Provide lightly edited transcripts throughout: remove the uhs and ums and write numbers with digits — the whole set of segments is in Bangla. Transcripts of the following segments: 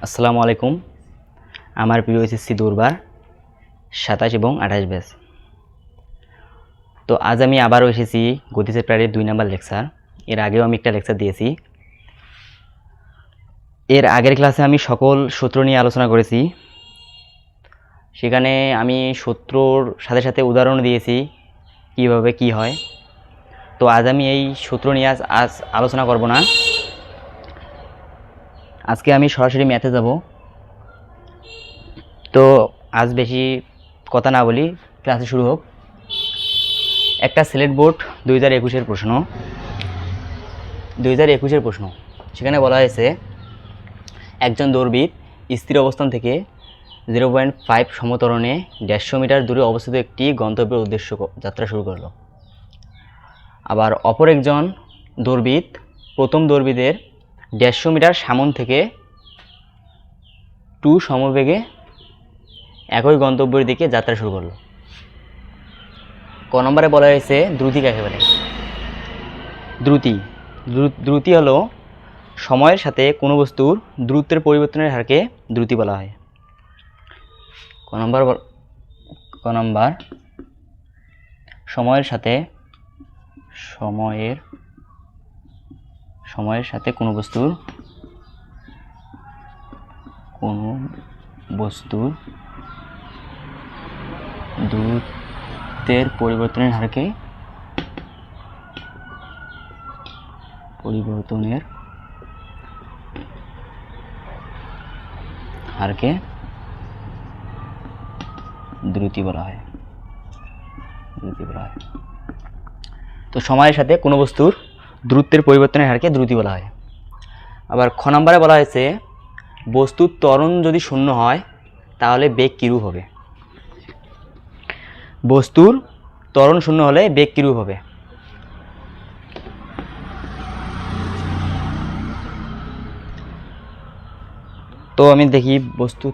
আসসালামু আলাইকুম। আমার প্রিয় এসএসসি দুর্বার 27 এবং 28 ব্যাচ। তো আজ আমি আবারও এসেছি গতি চ্যাপ্টারের 2 নম্বর লেকচার। এর আগেও আমি একটা লেকচার দিয়েছি। এর আগের ক্লাসে আমি সকল সূত্র নিয়ে আলোচনা করেছি। সেখানে আমি সূত্রর সাথে সাথে উদাহরণ দিয়েছি কিভাবে কি হয়। তো আজ আমি এই সূত্র নিয়ে আজ আলোচনা করব না। আজকে আমি সরাসরি ম্যাথে যাব। তো আজ বেশি কথা না বলি, ক্লাসে শুরু হোক। একটা সিলেট বোর্ড 2021-এর প্রশ্ন। 2021-এর প্রশ্ন, সেখানে বলা হয়েছে একজন দৌড়বিদ স্থির অবস্থান থেকে 0.5 সমতরণে 150 মিটার দূরে অবস্থিত একটি গন্তব্যের উদ্দেশ্য যাত্রা শুরু করলো। আবার অপর একজন দৌড়বিদ প্রথম দৌড়বিদের 150 মিটার সামন থেকে 2 সমবেগে একই গন্তব্যের দিকে যাত্রা শুরু করলো। ক নম্বরে বলা হয়েছে দ্রুতি কাকে বলে? দ্রুতি হলো সময়ের সাথে কোনো বস্তুর দ্রুতের পরিবর্তনের হারকে দ্রুতি বলা হয়। ক নম্বর সময়ের সাথে কোনো বস্তুর দ্রুতের পরিবর্তনের হারকে দ্রুতি বলা হয়। তো সময়ের সাথে কোনো বস্তুর দ্রুতের পরিবর্তনের হারকে দ্রুতি বলা হয়। আবার খ নম্বরে বলা হয়েছে বস্তুর ত্বরণ যদি শূন্য হয় তাহলে বেগ কিরূপ হবে? বস্তুর ত্বরণ শূন্য হলে বেগ কিরূপ হবে? তো আমি দেখি, বস্তুর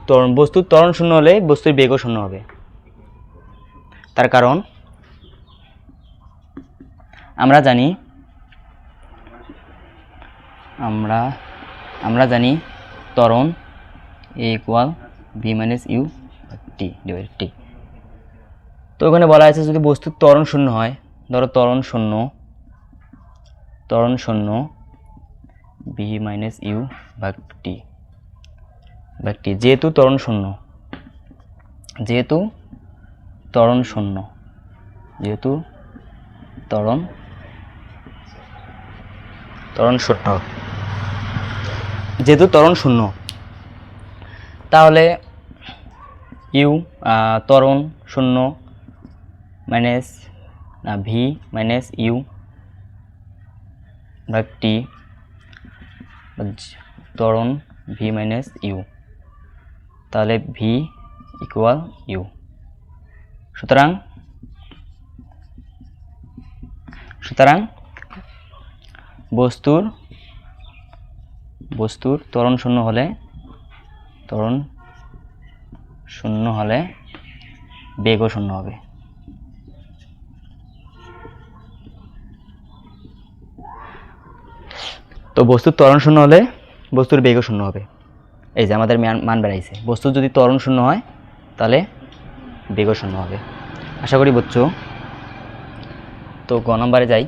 ত্বরণ শূন্য হলে বস্তুর বেগও শূন্য হবে। তার কারণ আমরা জানি ত্বরণ a = v - u t / t। তো ওখানে বলা আছে যদি বস্তুর ত্বরণ শূন্য হয়, ধরো ত্বরণ শূন্য v - u / t। যেহেতু ত্বরণ শূন্য, তাহলে ত্বরণ শূন্য v - u / t, ত্বরণ v - u, তাহলে v = u। সুতরাং বস্তুর ত্বরণ শূন্য হলে বেগও শূন্য হবে। তো বস্তুর ত্বরণ শূন্য হলে বস্তুর বেগও শূন্য হবে। এই যে আমাদের মান বেড়াইছে, বস্তুর যদি ত্বরণ শূন্য হয় তাহলে বেগও শূন্য হবে। আশা করি বুঝছো। তো গ নম্বরে যাই।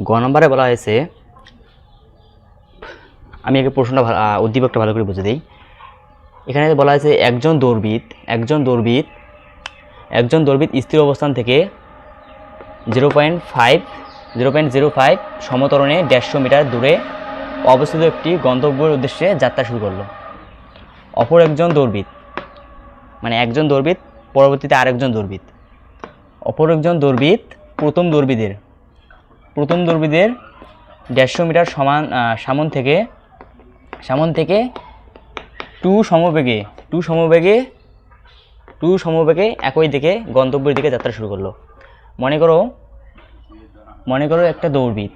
গ নম্বরে বলা হয়েছে, আমি আগে প্রশ্নটা উদ্দীপকটা ভালো করে বুঝে দিই। এখানে বলা হয়েছে একজন দৌড়বিদ স্থির অবস্থান থেকে 0.05 সমতরণে 150 মিটার দূরে অবস্থিত একটি গন্তব্যের উদ্দেশ্যে যাত্রা শুরু করলো। অপর একজন দৌড়বিদ, মানে একজন দৌড়বিদ পরবর্তীতে আরেকজন দৌড়বিদ, অপর একজন দৌড়বিদ প্রথম দৌড়বিদের 150 মিটার সামন থেকে 2 সমবেগে একই দিকে গন্তব্যের দিকে যাত্রা শুরু করলো। মনে করো এটা একটা দৌড়বিদ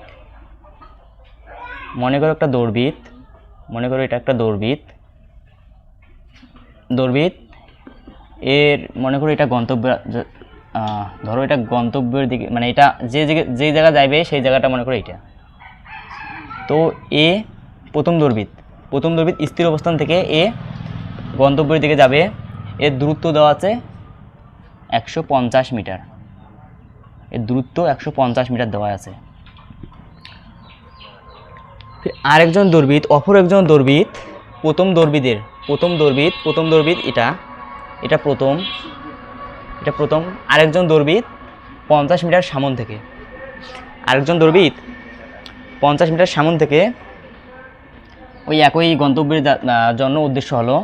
এর মনে করো এটা গন্তব্য ধরো এটা গন্তব্যের দিকে, মানে এটা যে জায়গা যাইবে সেই জায়গাটা মনে করো এটা। তো এ প্রথম দৌড়বিদ স্থির অবস্থান থেকে এ গন্তব্যের দিকে যাবে। এর দূরত্ব দেওয়া আছে 150 মিটার। এর দূরত্ব 150 মিটার দেওয়া আছে। অপর একজন দৌড়বিদ প্রথম দৌড়বিদ এটা প্রথম আরেকজন দৌড়বিদ 50 মিটার সামন থেকে, ওই একই গন্তব্যের জন্য উদ্দেশ্য হলো,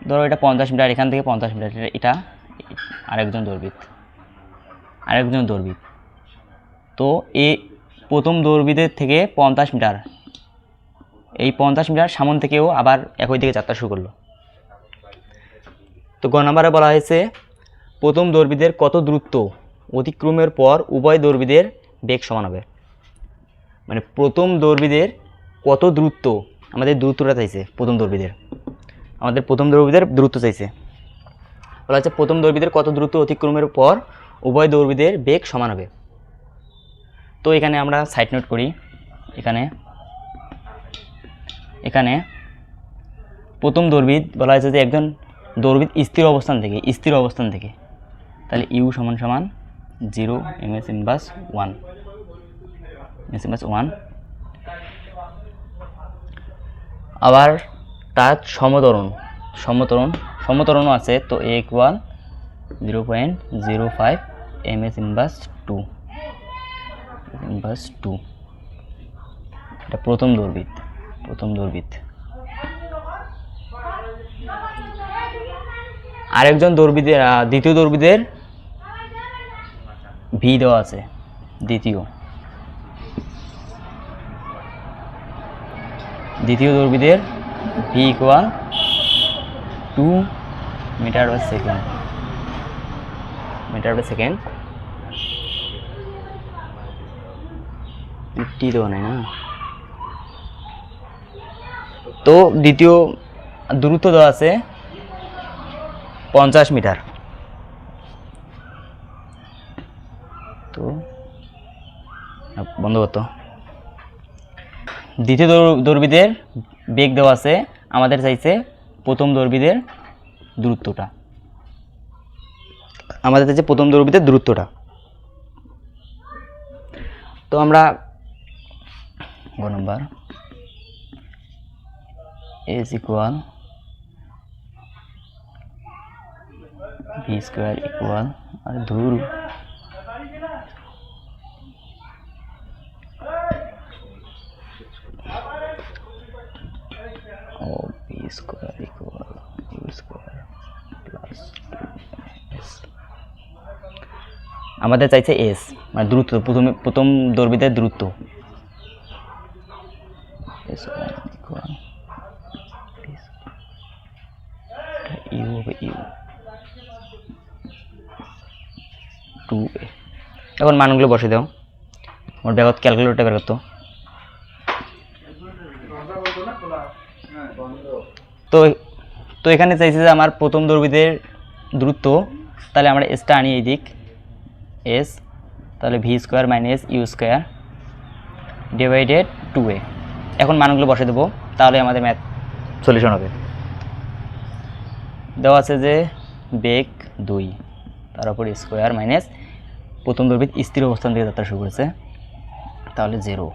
ধরো এটা 50 মিটার, এখান থেকে 50 মিটার, এটা আরেকজন দৌড়বিদ। তো এই প্রথম দৌড়বিদের থেকে 50 মিটার, এই 50 মিটার সামন থেকেও আবার একই দিকে যাত্রা শুরু করলো। তো গ নম্বরে বলা হয়েছে প্রথম দৌড়বিদের কত দূরত্ব অতিক্রমের পর উভয় দৌড়বিদের বেগ সমান হবে। মানে প্রথম দৌড়বিদের কত দূরত্ব, আমাদের দূরত্বটা চাইছে প্রথম দৌড়বিদের দূরত্ব চাইছে। বলা হচ্ছে প্রথম দৌড়বিদের কত দূরত্ব অতিক্রমের পর উভয় দৌড়বিদের বেগ সমান হবে। তো এখানে আমরা সাইড নোট করি। এখানে প্রথম দৌড়বিদ বলা হয়েছে যে একজন দৌড়বিদ স্থির অবস্থান থেকে, তাহলে ইউ সমান 0 ms ইনভার্স 1। আবার তার সমতরণও আছে। তো a ইকুয়াল 0.05 ms ইনভার্স 2। এটা প্রথম দৌড়বিদ। আরেকজন দৌড়বিদের দ্বিতীয় দৌড়বিদের ভি দেওয়া আছে। দ্বিতীয় দৌড়বিদের v equal 2 metre per second. T দেওয়া নাই না। তো দ্বিতীয় দূরত্ব দেওয়া আছে 50 মিটার। তো বন্ধ করতো। দ্বিতীয় দৌড়বিদের বেগ দেওয়া আছে, আমাদের চাইছে প্রথম দৌড়বিদের দূরত্বটা। তো আমরা গ নম্বর is equal b square equal আর ধুর b square equal u square plus s। আমাদের চাইছে s, মানে দূরত্ব, প্রথম দৌড়বিদের দূরত্ব। s equal u হবে u 2a। এখন মানগুলো বসে দাও। ওর ব্যাগত ক্যালকুলেটরটা বের করতো। তো এখানে চাইছে যে আমার প্রথম দৌড়বিদের দূরত্ব, তাহলে আমরা এসটা আনি এই দিক এস, তাহলে V square minus U square divided 2a। এখন মানগুলো বসে দেবো, তাহলে আমাদের ম্যাথ সলিউশন হবে। দেওয়া আছে যে বেগ 2, তার উপর স্কোয়ার মাইনাস প্রথম দৌড়বিদ স্থির অবস্থান থেকে যাত্রা শুরু করেছে, তাহলে 0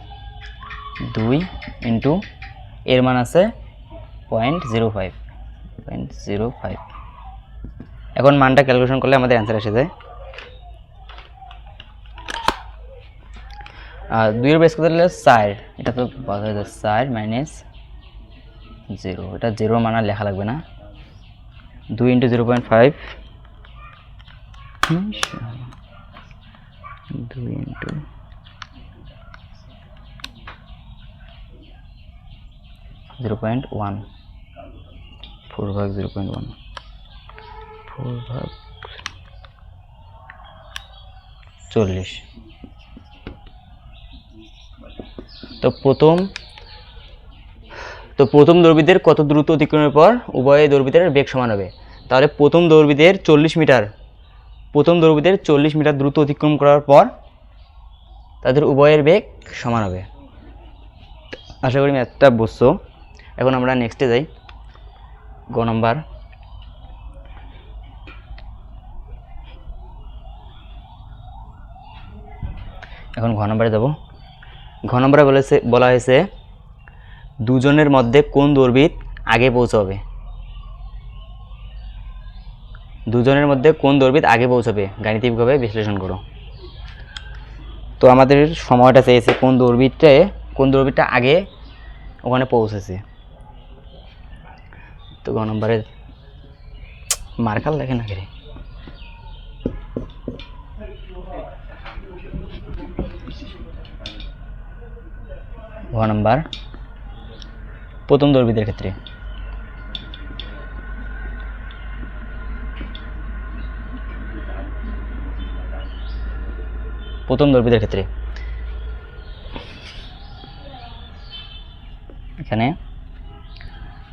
2 ইন্টু এর মান আছে 0.05। এখন মানটা ক্যালকুলেশন করলে আমাদের অ্যান্সার এসে যায়। আর 2 এর বেস করতে 4, এটা তো বলা যায় 4 মাইনাস 0, এটা 0 মান আর লেখা লাগবে না। 2 ইন্টু 0.5 2 ইন্টু 0.1 4 ভাগ 0.1 4 ভাগ 40। তো প্রথম দৌড়বিদের কত দ্রুত অতিক্রমের পর উভয় দৌড়বিদের বেগ সমান হবে। তাহলে প্রথম দৌড়বিদের 40 মিটার প্রথম দৌড়বিদের 40 মিটার দ্রুত অতিক্রম করার পর তাদের উভয়ের বেগ সমান হবে। আশা করি ম্যাথটা বুঝছো। এখন আমরা নেক্সটে যাই। গ নাম্বার, এখন ঘ নম্বরে যাব। ঘ নম্বরে বলা হয়েছে দুজনের মধ্যে কোন দৌড়বিদ আগে পৌঁছাবে। দুজনের মধ্যে কোন দৌড়বিদ আগে পৌঁছাবে গাণিতিকভাবে বিশ্লেষণ করো। তো আমাদের সময়টা চেয়েছে কোন দৌড়বিদটা আগে ওখানে পৌঁছেছে। তো গ নম্বরে মার্কাল দেখে না কেরে। ঘ নম্বর, প্রথম দৌড়বিদের ক্ষেত্রে এখানে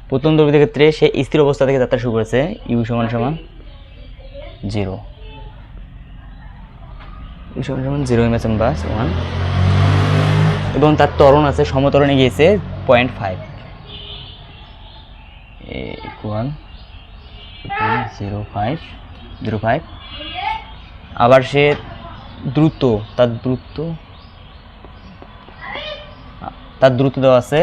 প্রথম দৌড়বিদের ক্ষেত্রে সে স্থির অবস্থা থেকে যাত্রা শুরু করেছে, ইউ সমান 0, ইউ সমান 0 ইমেশন বাস 1, এবং তার ত্বরণ আছে, সমত্বরণে গিয়েছে 0.5 ইকুয়াল 0.05। আবার সে দ্রুত, তার দ্রুত দেওয়া আছে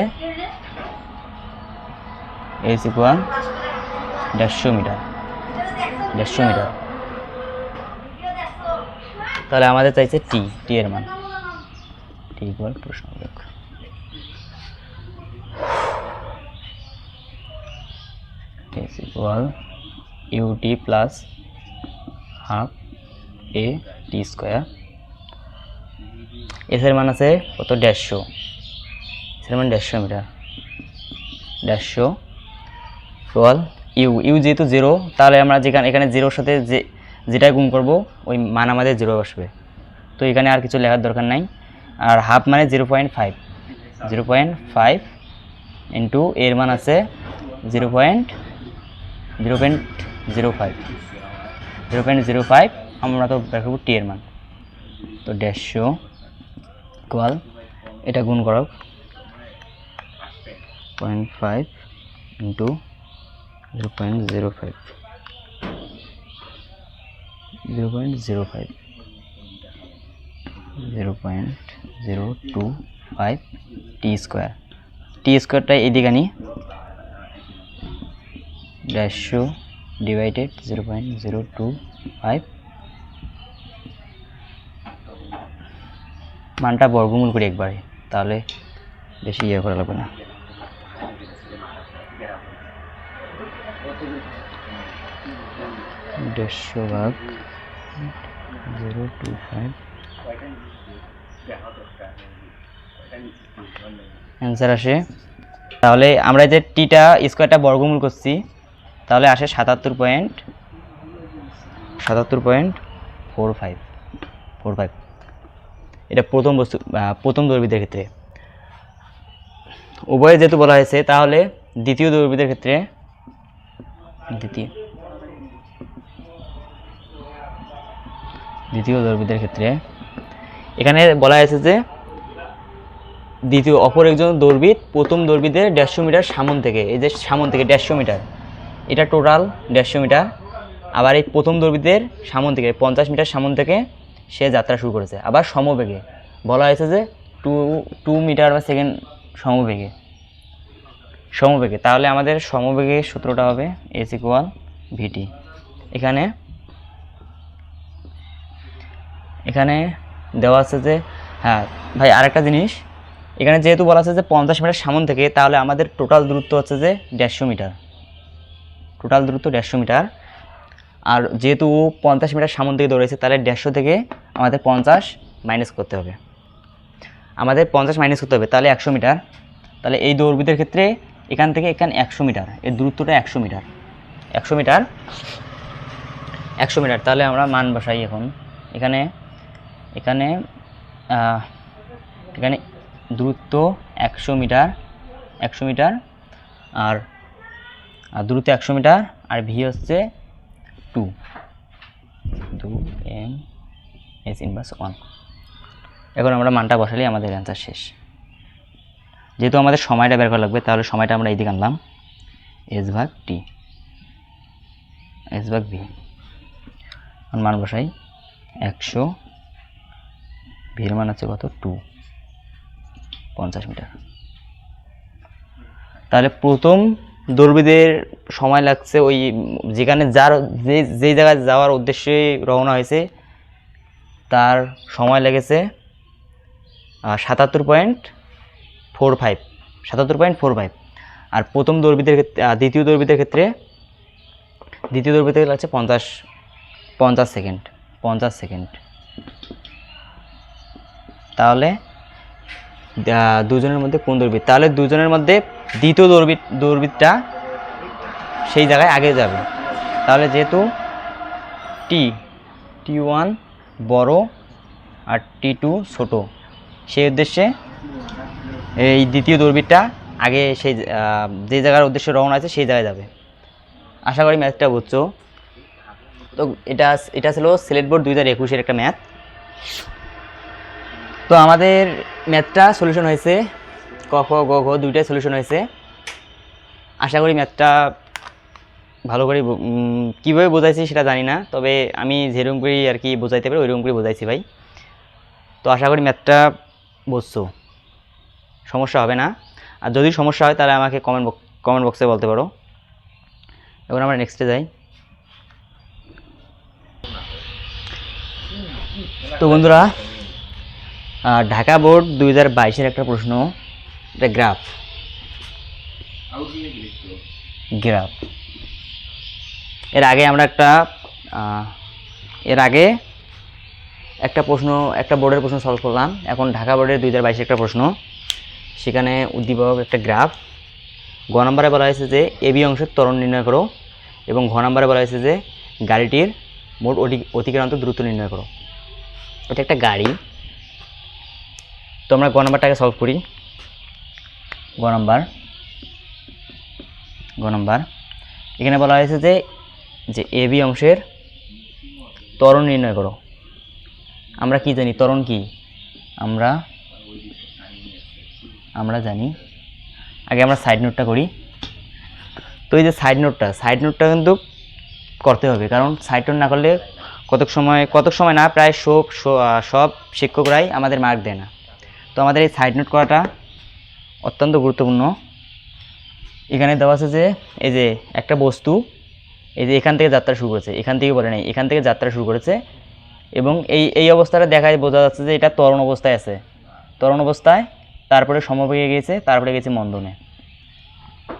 এস ইকুয়াল 150 মিটার। তাহলে আমাদের চাইছে টি এর মান, টি ইকুয়াল প্রশ্নবোধক s equal u t plus half a t square. S এর মান আছে কত, 150, এস এর মান 150 মিটার। 150 ইকুয়াল ইউ যেহেতু 0, তাহলে আমরা এখানে 0-র সাথে যেটা গুণ করব ওই মান আমাদের 0 আসবে। তো এখানে আর কিছু লেখার দরকার নাই। আর হাফ মানে 0.5 ইন্টু এর মান আছে 0.05, আমরা তো বের করব টি এর মান। তো 150 ইকুয়াল এটা গুণ করো 0.5 ইন্টু 0.05 0.025 টি স্কোয়ারটা এইদিকে আনি, 150 ডিভাইডেড 0.025, মানটা বর্গমূল করি একবারে, তাহলে বেশি ইয়ে করা লাগবে না। 150/025 অ্যান্সার আসে। তাহলে আমরা যে টিটা স্কোয়ারটা বর্গমূল করছি, তাহলে আসে 77.45। এটা প্রথম দৌড়বিদের ক্ষেত্রে। উভয়ে যেহেতু বলা হয়েছে, তাহলে দ্বিতীয় দৌড়বিদের ক্ষেত্রে এখানে বলা হয়েছে যে অপর একজন দৌড়বিদ প্রথম দৌড়বিদের 150 মিটার সামন থেকে, এই যে সামন থেকে 150 মিটার, এটা টোটাল 150 মিটার। আবার এই প্রথম দৌড়বিদের সামন থেকে 50 মিটার সামন থেকে সে যাত্রা শুরু করেছে। আবার সমবেগে বলা হয়েছে যে 2 মিটার বা সেকেন্ড সমবেগে। তাহলে আমাদের সমবেগের সূত্রটা হবে এস ইকুয়াল ভিটি। এখানে দেওয়া আছে যে, হ্যাঁ ভাই আরেকটা জিনিস, এখানে যেহেতু বলা আছে যে 50 মিটার সামন থেকে, তাহলে আমাদের টোটাল দূরত্ব হচ্ছে যে 150 মিটার, আর যেহেতু 50 মিটার সামন থেকে দৌড়েছে, তাহলে 150 থেকে আমাদের 50 মাইনাস করতে হবে, তাহলে 100 মিটার। তাহলে এই দৌড়বিদের ক্ষেত্রে এখান থেকে 100 মিটার, এর দূরত্বটা 100 মিটার। তাহলে আমরা মান বসাই এখন। এখানে দূরত্ব 100 মিটার, আর দূরত্ব 100 মিটার, আর ভি হচ্ছে 2 এম এস ইনভার্স 1। এখন আমরা মানটা বসালে আমাদের অ্যান্সার শেষ। যেহেতু আমাদের সময়টা বের করা লাগবে, তাহলে সময়টা আমরা এইদিকে আনলাম, এস ভাগ টি, এস ভাগ ভি। মান বসাই 100, ভির মান আছে কত 250 মিটার। তাহলে প্রথম দৌড়বিদের সময় লাগছে ওই যেখানে যেই জায়গায় যাওয়ার উদ্দেশ্যে রওনা হয়েছে তার সময় লেগেছে 77.45। আর প্রথম দৌড়বিদের ক্ষেত্রে দ্বিতীয় দৌড়বিদের ক্ষেত্রে লাগছে 50 সেকেন্ড। তাহলে দুজনের মধ্যে কোন দৌড়বিদ? তাহলে দুজনের মধ্যে দ্বিতীয় দৌড়বিদটা সেই জায়গায় আগে যাবে। তাহলে যেহেতু টি1 বড় আর টি2 ছোট, সেই উদ্দেশ্যে এই দ্বিতীয় দৌড়বিদটা আগে সেই যে জায়গার উদ্দেশ্যে রওনা আছে সেই জায়গায় যাবে। আশা করি ম্যাথটা বুঝছো। তো এটা ছিল সিলেট বোর্ড 2021-এর একটা ম্যাথ। তো আমাদের ম্যাথটা সলিউশন হয়েছে, ক খ গ ঘ দুইটাই সলিউশন হয়েছে। আশা করি ম্যাথটা ভালো করে কীভাবে বোঝাইছি সেটা জানি না, তবে আমি যেরকম করেই আর কি বোঝাইতে পারি ওইরকম করে বোঝাইছি ভাই। তো আশা করি ম্যাথটা বুঝছো, সমস্যা হবে না। আর যদি সমস্যা হয় তাহলে আমাকে কমেন্ট বক্সে বলতে পারো। এখন আমরা নেক্সটে যাই। তো বন্ধুরা, ঢাকা বোর্ড 2022-এর একটা প্রশ্ন, এটা গ্রাফ। এর আগে একটা প্রশ্ন, একটা বোর্ডের প্রশ্ন সলভ করলাম। এখন ঢাকা বোর্ডের 2022-এর একটা প্রশ্ন, সেখানে উদ্দীপক একটা গ্রাফ। গ নম্বরে বলা হয়েছে যে এবি অংশের ত্বরণ নির্ণয় করো, এবং ঘ নম্বরে বলা হয়েছে যে গাড়িটির মোট অতিক্রান্ত দ্রুত নির্ণয় করো। এটা একটা গাড়ি। তো আমরা গ নম্বরটাকে সলভ করি। গ নম্বর এখানে বলা হয়েছে যে এবি অংশের ত্বরণ নির্ণয় করো। আমরা কি জানি ত্বরণ কি? আমরা জানি, আগে আমরা সাইড নোটটা করি। তো এই যে সাইড নোটটা কিন্তু করতে হবে, কারণ সাইড নোট না করলে কতক সময় না, প্রায় সব শিক্ষকরাই আমাদের মার্ক দেয় না। তো আমাদের এই সাইড নোট করাটা অত্যন্ত গুরুত্বপূর্ণ। এখানে দেওয়া আছে যে এই যে একটা বস্তু, এই যে এখান থেকে যাত্রা শুরু করেছে, এখান থেকে বলে নাই, এখান থেকে যাত্রা শুরু করেছে, এবং এই অবস্থাটা বোঝা যাচ্ছে যে এটা ত্বরণ অবস্থায় আছে। ত্বরণ অবস্থায়, তারপরে সমবেগে গিয়েছে, তারপরে গেছে মন্দনে।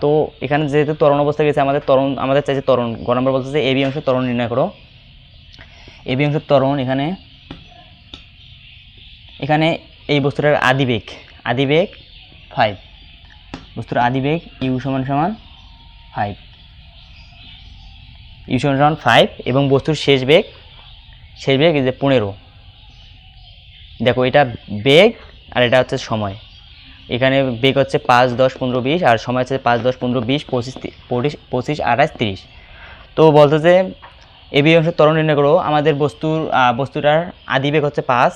তো এখানে যেহেতু ত্বরণ অবস্থায় গেছে, আমাদের চাইছে ত্বরণ। গ নম্বর বলছে যে এবি অংশের ত্বরণ নির্ণয় করো। এবি অংশের ত্বরণ এখানে এই বস্তুটার আদিবেগ 5, বস্তুর আদিবেগ ইউ সমান 5, এবং বস্তুর শেষ বেগ এই যে 15। দেখো এটা বেগ আর এটা হচ্ছে সময়। এখানে বেগ হচ্ছে 5, 10, 15, 20, আর সময় হচ্ছে 5, 10, 15, 20, 25, 28, 30। তো বলতে যে এবি অংশের ত্বরণ নির্ণয় করো। আমাদের বস্তুটার আদিবেগ হচ্ছে 5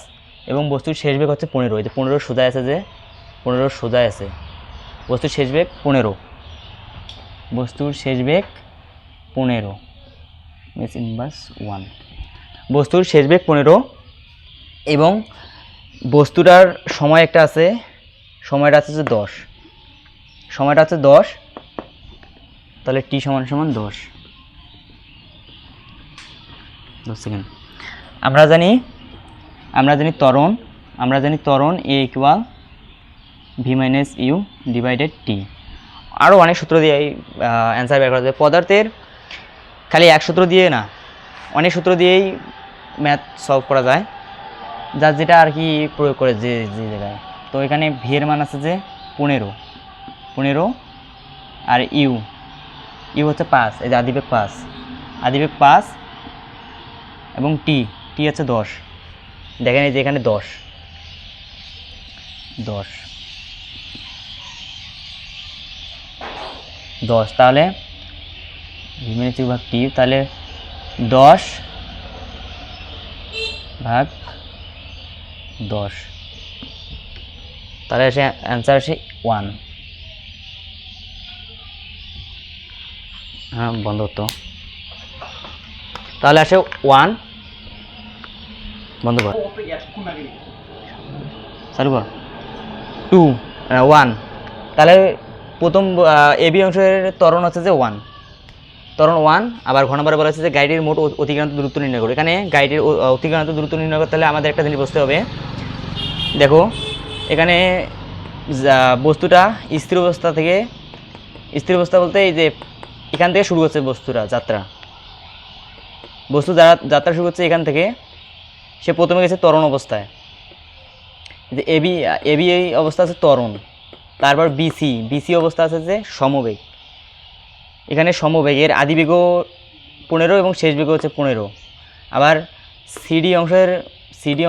এবং বস্তুর শেষ বেগ হচ্ছে 15। এই যে 15 সোজা আছে, বস্তুর শেষ বেগ 15, বস্তুর শেষ বেগ 15, মিস ইনভার্স 1, বস্তুর শেষ বেগ 15, এবং বস্তুটার সময় একটা আছে, সময়টা আছে যে 10, সময়টা আছে 10। তাহলে টি সমান 10 সেকেন্ড। আমরা জানি ত্বরণ a equal v minus u divided t. আরও অনেক সূত্র দিয়ে অ্যান্সার বের করা যায়। পদার্থের খালি এক সূত্র দিয়ে না, অনেক সূত্র দিয়েই ম্যাথ সলভ করা যায়, যার যেটা আর কি প্রয়োগ করে যে জায়গায়। তো এখানে ভি এর মান আছে যে 15, আর ইউ হচ্ছে 5, এই যে আদিবেগ 5, এবং টি হচ্ছে 10। দেখেন এই যে এখানে 10, তাহলে ভি মাইনাস ইউ ভাগ টি, তাহলে 10 ভাগ 10, তাহলে আসে অ্যান্সার আসে 1। হ্যাঁ বন্ধ তো, তাহলে আসে 1, বন্ধ কর, চালু কর, 2, 1। তাহলে প্রথম এবি অংশের ত্বরণ হচ্ছে যে 1, ত্বরণ 1। আবার ঘ নম্বরে বলা হচ্ছে যে গাড়ির মোট অতিক্রান্ত দূরত্ব নির্ণয় করো। এখানে গাড়ির অতিক্রান্ত দূরত্ব নির্ণয় করতে হলে আমাদের একটা জিনিস বুঝতে হবে। দেখো এখানে বস্তুটা স্থির অবস্থা থেকে, স্থির অবস্থা বলতে এই যে এখান থেকে শুরু হচ্ছে বস্তুটা যাত্রা, বস্তু যাত্রা শুরু হচ্ছে এখান থেকে, সে প্রথমে গেছে ত্বরণ অবস্থায়, যে এবি এবি এই অবস্থা আছে ত্বরণ, তারপর বিসি অবস্থা আছে যে সমবেগ। এখানে সমবেগের আদি বেগও 15 এবং শেষ বেগ হচ্ছে 15। আবার সিডি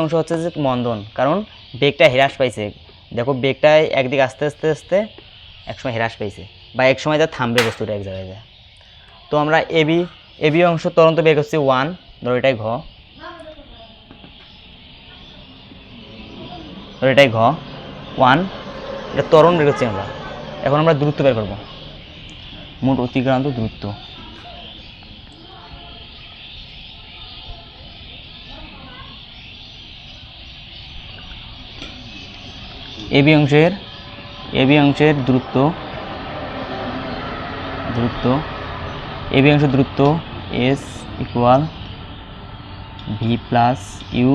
অংশ হচ্ছে যে মন্দন, কারণ বেগটা হ্রাস পাইছে। দেখো বেগটা একদিকে আস্তে আস্তে আস্তে একসময় হ্রাস পাইছে, বা এক সময় যা থামবে বস্তুটা এক জায়গায় যায়। তো আমরা এবি অংশ ত্বরণ বেগ হচ্ছে 1, ধরো এটাই ঘ, এটাই ঘ 1, এটা ত্বরণ বের করছি আমরা। এখন আমরা দূরত্ব বের করব, মোট অতিক্রান্ত দূরত্ব। এবি অংশের দূরত্ব, এবি অংশের দূরত্ব S equal V plus U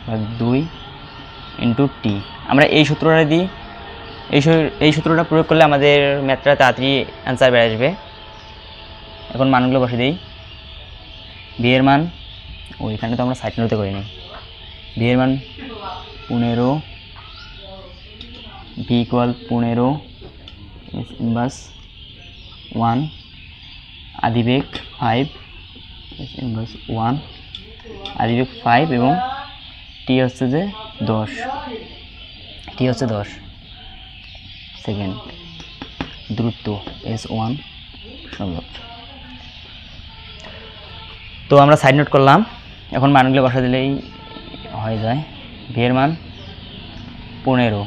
ভাগ 2 ইন্টু টি। আমরা এই সূত্রটা দিই, এই সূত্রটা প্রয়োগ করলে আমাদের ম্যাথটা তাড়াতাড়ি অ্যান্সার বের আসবে। এখন মানগুলো বসে দিই। ভি এর মান, এখানে তো আমরা সাইড নোটে করিনি। ভি এর মান 15, V equal 15 S inverse 1, আদিবেগ 5 S inverse 1, আদিবেগ 5 এবং টি হচ্ছে যে 10, টি হচ্ছে 10 সেকেন্ড। দূরত্ব S1 সম্ভব। তো আমরা সাইড নোট করলাম, এখন মানগুলো বসা দিলেই হয়ে যায়। ভি এর মান 15,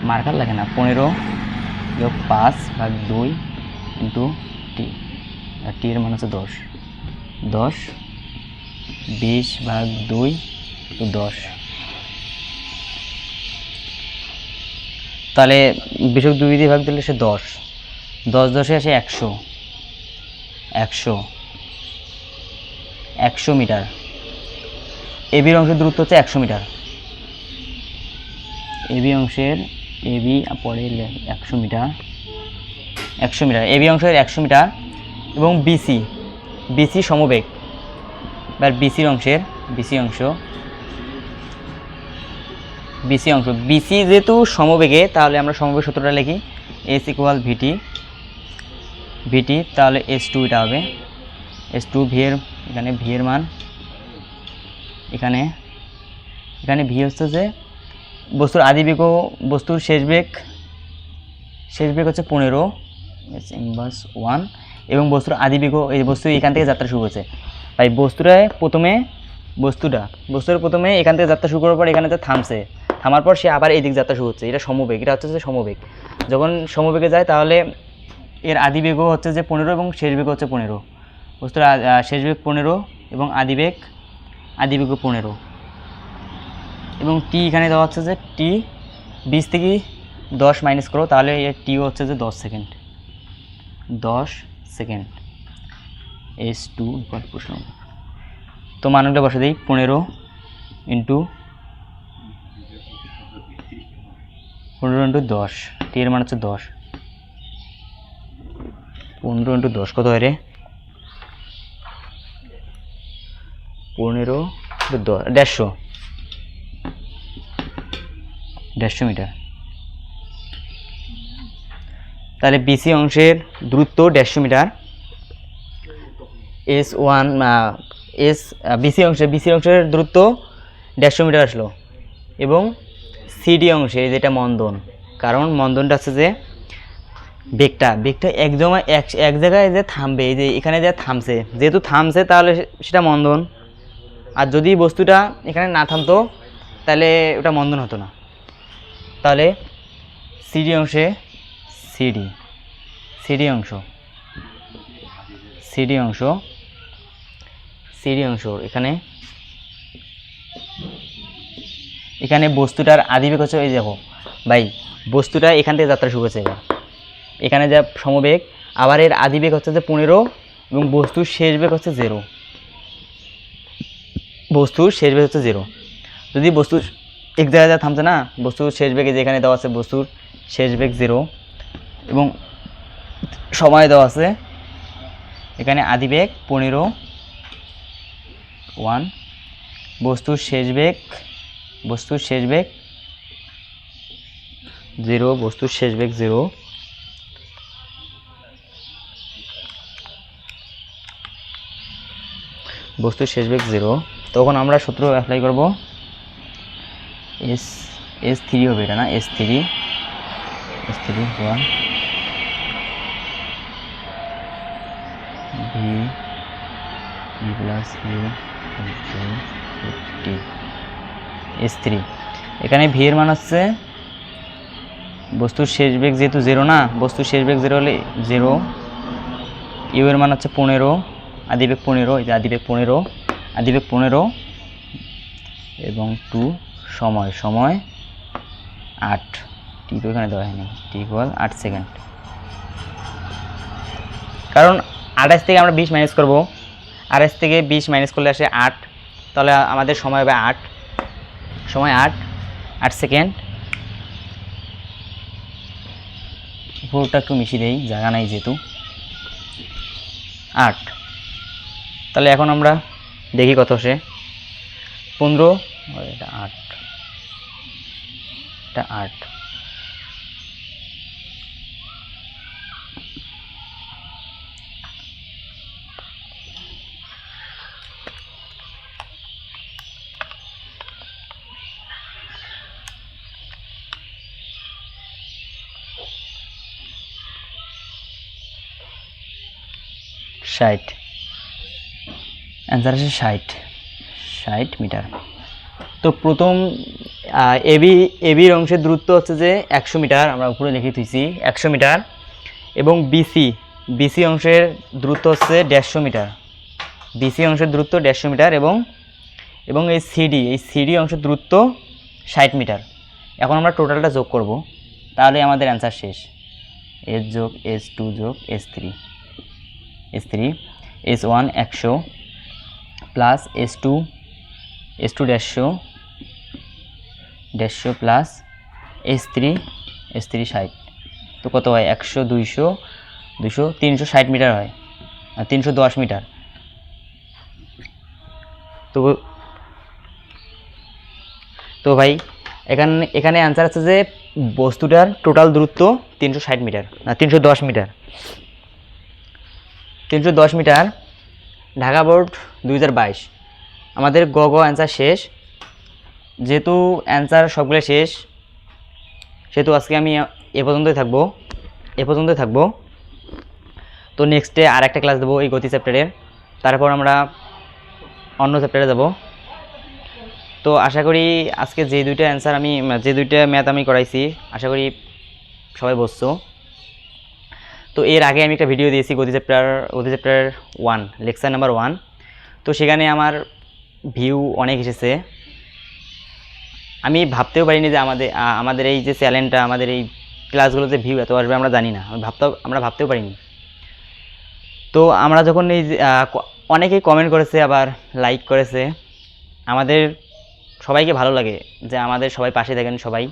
মার্কার লাগে না, 15 যোগ 5 ভাগ 2 ইন্টু টি, আর টি এর মান হচ্ছে 10, 20 ভাগ 2 তো 10। তাহলে 20 2 দিয়ে ভাগ দিলে সে 10, 10 আসে 100 মিটার। এবির অংশের দূরত্ব হচ্ছে 100 মিটার। এবি অংশের পরে 100 মিটার, এবি অংশের 100 মিটার এবং বিসি সমবেগ। এবার বিসি যেহেতু সমবেগে, তাহলে আমরা সমবেগ সূত্রটা লিখি এস ইকুয়াল ভিটি, তাহলে S2 এটা হবে S2। এখানে ভি এর মান, এখানে ভি হচ্ছে যে বস্তুর আদি বেগ ও বস্তুর শেষ বেগ হচ্ছে 15 এস ইনভার্স 1, এবং বস্তুর আদি বেগ, এই বস্তু এখান থেকে যাত্রা শুরু হচ্ছে। তাই বস্তুর প্রথমে এখান থেকে যাত্রা শুরু করার পর এখানে থামার পর সে আবার এই দিক যাত্রা শুরু হচ্ছে। এটা সমবেগ, এটা হচ্ছে যে সমবেগ। যখন সমবেগে যায় তাহলে এর আদি বেগ হচ্ছে যে 15 এবং শেষ বেগ হচ্ছে 15। বস্তুর শেষ বেগ 15 এবং আদি বেগ 15, এবং টি এখানে দেওয়া হচ্ছে যে টি 20 থেকে 10 মাইনাস করো, তাহলে এর টিও হচ্ছে যে 10 সেকেন্ড। S2 প্রশ্ন। তো মানগুলো বসে দিই, 15 ইন্টু 10, টি এর মান হচ্ছে 10, 15 ইন্টু 10 কত হয় রে? 15 ইন্টু 10, 150 মিটার। তাহলে বিসি অংশের দূরত্ব 150 মিটার। বিসি অংশের দূরত্ব 150 মিটার আসলো, এবং সিডি অংশে যেটা মন্দন, কারণ মন্দনটা আছে যে বেগটা এক জায়গায় যে থামবে, এই যে এখানে যে থামছে, যেহেতু থামছে তাহলে সেটা মন্দন। আর যদি বস্তুটা এখানে না থামতো তাহলে ওটা মন্দন হতো না। তাহলে সিডি অংশে সিডি অংশ এখানে বস্তুটার আদিবেগ হচ্ছে, এই দেখো ভাই, বস্তুটা এখান থেকে যাত্রা শুরু হচ্ছে, এখানে যা সমবেগ, আবার এর আদিবেগ হচ্ছে যে 15 এবং বস্তুর শেষ বেগ হচ্ছে 0। যদি বস্তুর এক জায়গায় থামছে না, বস্তুর শেষ বেগে যেখানে দেওয়া আছে বস্তুর শেষ বেগ 0 এবং সময় দেওয়া আছে এখানে আদিবেগ 15 1, বস্তুর শেষ বেগ 0, তখন আমরা সূত্র অ্যাপ্লাই করব, S3 হবে এটা না, S3 1 V plus U T S3। এখানে V এর মান হচ্ছে, বস্তুর শেষ বেগ যেহেতু 0 না, বস্তুর শেষ বেগ 0 হলে 0, U এর মান হচ্ছে 15, আদিবেগ 15, এই যে আদিবেগ 15 এবং 2 সময় 8, টি তো এখানে দেওয়া হয়নি, টি ইকুয়াল 8 সেকেন্ড। কারণ 28 থেকে আমরা 20 মাইনাস করব, 28 থেকে 20 মাইনাস করলে আসে 8, তাহলে আমাদের সময় হবে 8 সেকেন্ড। পুরোটা একটু মিশিয়ে দেই, জায়গা নাই যেহেতু, 8। তাহলে এখন আমরা দেখি কত আসে, 15, এটা 8, 60, অ্যান্সার আসে 60 মিটার। তো প্রথম এবির অংশের দূরত্ব হচ্ছে যে 100 মিটার, আমরা উপরে লিখে দিয়েছি 100 মিটার, এবং বিসি অংশের দূরত্ব হচ্ছে 150 মিটার, এবং এই সিডি অংশের দূরত্ব 60 মিটার। এখন আমরা টোটালটা যোগ করব, তাহলে আমাদের অ্যান্সার শেষ। S যোগ S2 যোগ S3 S1 100 plus S2 150 plus S3 60। তো কত হয়, 100 200 360 মিটার হয়, 310 মিটার। তো ভাই এখানে অ্যান্সার আছে যে বস্তুটার টোটাল দূরত্ব 360 মিটার, না 310 মিটার। 310 মিটার। ঢাকা বোর্ড 2022। আমাদের গ অ্যান্সার শেষ। যেহেতু অ্যান্সার সবগুলো শেষ, সেহেতু আজকে আমি এ পর্যন্তই থাকবো। তো নেক্সটে আর একটা ক্লাস দেবো এই গতি চ্যাপ্টারের, তারপর আমরা অন্য চ্যাপ্টারে যাব। তো আশা করি আজকে যে দুইটা ম্যাথ আমি করাইছি, আশা করি সবাই বুঝছো। তো এর আগে আমি একটা ভিডিও দিয়েছি গতি চ্যাপ্টার 1, লেকচার নাম্বার 1। তো সেখানে আমার ভিউ অনেক এসেছে। আমি ভাবতেও পারিনি যে আমাদের এই যে চ্যানেলটা, আমাদের এই ক্লাসগুলোতে ভিউ এত আসবে আমরা জানি না, আমরা ভাবতেও পারিনি। তো আমরা যখন এই অনেকেই কমেন্ট করেছে, আবার লাইক করেছে, আমাদের সবাইকে ভালো লাগে যে আমাদের সবাই পাশে থাকেন সবাই।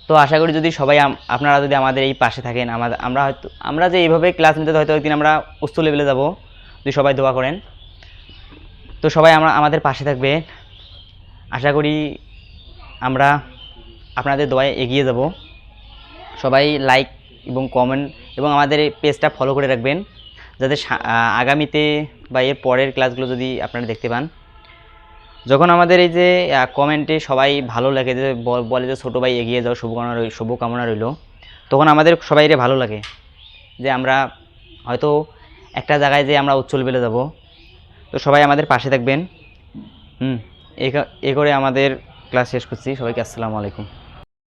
তো আশা করি যদি সবাই আপনারা যদি আমাদের এই পাশে থাকেন, আমরা যে এইভাবে ক্লাস নিতে হয়তো একদিন আমরা উচ্চ লেভেলে যাব, যদি সবাই দোয়া করেন। তো সবাই আমাদের পাশে থাকবে। আশা করি আমরা আপনাদের দোয়ায় এগিয়ে যাব। সবাই লাইক এবং কমেন্ট এবং আমাদের এই পেজটা ফলো করে রাখবেন, যাতে আগামীতে বা এর পরের ক্লাসগুলো যদি আপনারা দেখতে পান। যখন আমাদের এই যে কমেন্টে সবাই ভালো লাগে, যে বলে যে ছোটো ভাই এগিয়ে যাও, শুভকামনা রইল, তখন আমাদের সবাই ভালো লাগে যে আমরা হয়তো একটা জায়গায় যে আমরা উচ্চ লেভেলে যাব। তো সবাই আমাদের পাশে থাকবেন। এ করে আমাদের ক্লাস শেষ করছি। সবাইকে আসসালামু আলাইকুম।